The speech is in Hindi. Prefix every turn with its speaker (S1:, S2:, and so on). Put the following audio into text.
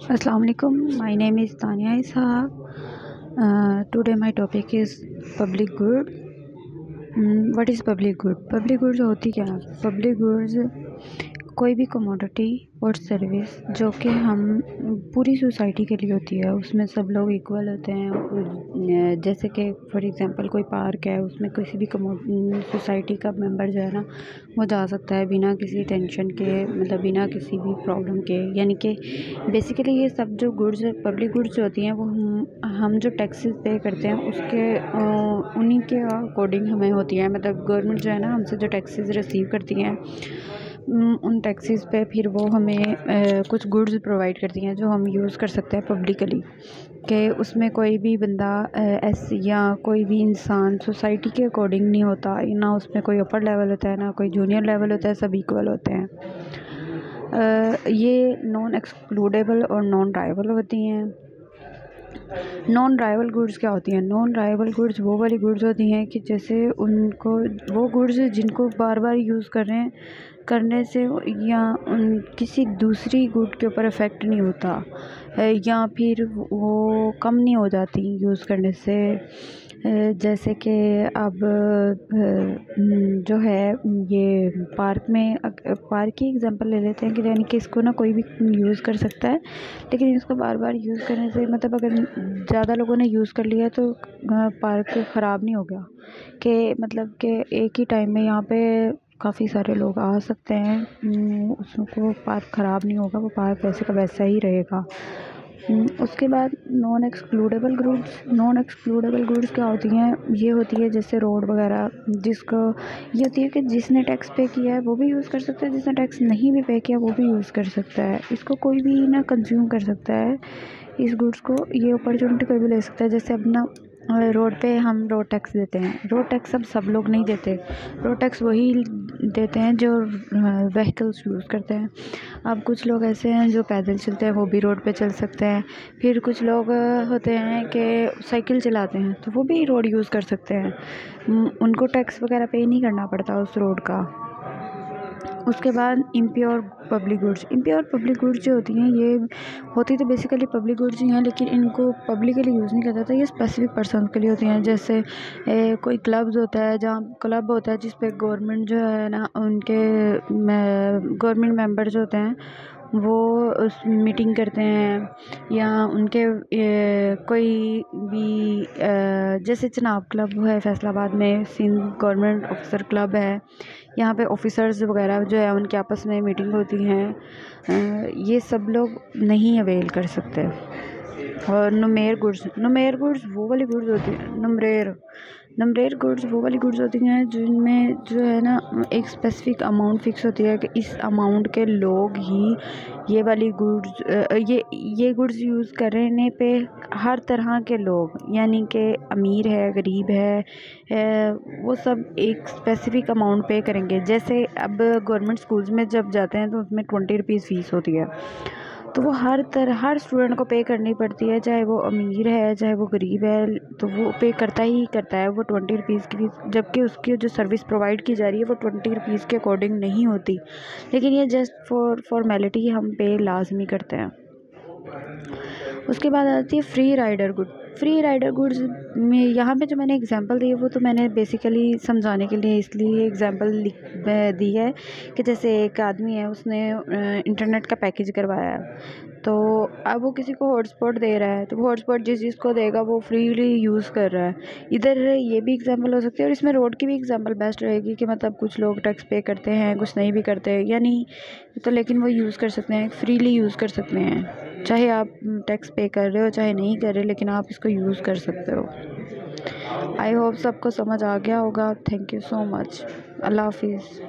S1: Assalamu alaikum. My name is Tania Ishaq. Today my topic is public good. What is public good? Public goods होती क्या है? Public goods कोई भी कमोडिटी और सर्विस जो कि हम पूरी सोसाइटी के लिए होती है, उसमें सब लोग इक्वल होते हैं। जैसे कि फॉर एग्जांपल कोई पार्क है, उसमें किसी भी सोसाइटी का मेंबर जो है ना, वो जा सकता है बिना किसी टेंशन के, मतलब बिना किसी भी प्रॉब्लम के। यानी कि बेसिकली ये सब जो गुड्स पब्लिक गुड्स जो होती हैं वो हम जो टैक्सेस पे करते हैं उसके उन्हीं के अकॉर्डिंग हमें होती है। मतलब गवर्नमेंट जो है ना, हमसे जो टैक्सेस रिसीव करती हैं उन टैक्सेस पे फिर वो हमें कुछ गुड्स प्रोवाइड करती हैं जो हम यूज़ कर सकते हैं पब्लिकली। कि उसमें कोई भी बंदा ऐसे या कोई भी इंसान सोसाइटी के अकॉर्डिंग नहीं होता, ना उसमें कोई अपर लेवल होता है ना कोई जूनियर लेवल होता है, सब इक्वल होते हैं। ये नॉन एक्सक्लूडेबल और नॉन राइवल होती हैं। नॉन राइवल गुड्स क्या होती हैं? नॉन राइवल गुड्स वो वाली गुड्स होती हैं कि जैसे उनको वो गुड्स जिनको बार बार यूज़ करने से या उन किसी दूसरी गुड के ऊपर इफ़ेक्ट नहीं होता, या फिर वो कम नहीं हो जाती यूज़ करने से। जैसे कि अब जो है ये पार्क की एग्जांपल ले लेते हैं कि यानी कि इसको ना कोई भी यूज़ कर सकता है, लेकिन इसको बार बार यूज़ करने से मतलब अगर ज़्यादा लोगों ने यूज़ कर लिया तो पार्क ख़राब नहीं हो गया। कि मतलब कि एक ही टाइम में यहाँ पे काफ़ी सारे लोग आ सकते हैं, उसको पार्क ख़राब नहीं होगा, वो पार्क वैसे का वैसा ही रहेगा। उसके बाद नॉन एक्सक्लूडेबल गुड्स क्या होती हैं? ये होती है जैसे रोड वगैरह, जिसको ये होती है कि जिसने टैक्स पे किया है वो भी यूज़ कर सकता है, जिसने टैक्स नहीं भी पे किया वो भी यूज़ कर सकता है। इसको कोई भी ना कंज्यूम कर सकता है, इस गुड्स को। ये अपॉर्चुनिटी कोई भी ले सकता है। जैसे अब ना रोड पे हम रोड टैक्स देते हैं, रोड टैक्स अब सब लोग नहीं देते, रोड टैक्स वही देते हैं जो व्हीकल्स यूज़ करते हैं। अब कुछ लोग ऐसे हैं जो पैदल चलते हैं, वो भी रोड पे चल सकते हैं। फिर कुछ लोग होते हैं कि साइकिल चलाते हैं, तो वो भी रोड यूज़ कर सकते हैं। उनको टैक्स वगैरह पे नहीं करना पड़ता उस रोड का। उसके बाद इम्प्योर पब्लिक गुड्स जो होती हैं, ये होती तो बेसिकली पब्लिक गुड्स ही हैं, लेकिन इनको पब्लिकली यूज़ नहीं किया जाता। ये स्पेसिफिक पर्सन के लिए होती हैं। जैसे कोई क्लब्स होता है, जहाँ क्लब होता है जिस पे गवर्नमेंट जो है ना, उनके गवर्नमेंट मेंबर जो होते हैं वो उस मीटिंग करते हैं, या उनके कोई भी जैसे चनाब क्लब है फैसलाबाद में, सिंध गवर्नमेंट ऑफिसर क्लब है, यहाँ पे ऑफिसर्स वगैरह जो है उनके आपस में मीटिंग होती हैं। ये सब लोग नहीं अवेल कर सकते। और नुमेर गुड्स वो वाली गुड्स होती हैं, नमरेर गुड्स वो वाली गुड्स होती हैं जिनमें जो है ना एक स्पेसिफिक अमाउंट फिक्स होती है कि इस अमाउंट के लोग ही ये वाली गुड्स ये गुड्स यूज़ करने पे हर तरह के लोग, यानी कि अमीर है, गरीब है, वो सब एक स्पेसिफिक अमाउंट पे करेंगे। जैसे अब गवर्नमेंट स्कूल्स में जब जाते हैं तो उसमें 20 रुपीज़ फ़ीस होती है, तो वो हर स्टूडेंट को पे करनी पड़ती है, चाहे वो अमीर है चाहे वो गरीब है, तो वो पे करता ही करता है वो 20 रुपीज़ की फीस। जबकि उसकी जो सर्विस प्रोवाइड की जा रही है वो 20 रुपीज़ के अकॉर्डिंग नहीं होती, लेकिन ये जस्ट फॉर्मेलिटी हम पे लाजमी करते हैं। उसके बाद आती है फ्री राइडर गुड्स में यहाँ पे जो मैंने एग्जांपल दी है वो तो मैंने बेसिकली समझाने के लिए इसलिए एग्जांपल दी है कि जैसे एक आदमी है, उसने इंटरनेट का पैकेज करवाया है, तो अब वो किसी को हॉटस्पॉट दे रहा है, तो वो हॉटस्पॉट जिस को देगा वो फ्रीली यूज़ कर रहा है। इधर ये भी एग्जांपल हो सकती है, और इसमें रोड की भी एग्जांपल बेस्ट रहेगी कि मतलब कुछ लोग टैक्स पे करते हैं, कुछ नहीं भी करते या नहीं, तो लेकिन वो यूज़ कर सकते हैं, फ्रीली यूज़ कर सकते हैं। चाहे आप टैक्स पे कर रहे हो चाहे नहीं कर रहे, लेकिन आप इसको यूज़ कर सकते हो। आई होप सबको समझ आ गया होगा। Thank you so much. अल्लाह हाफिज़।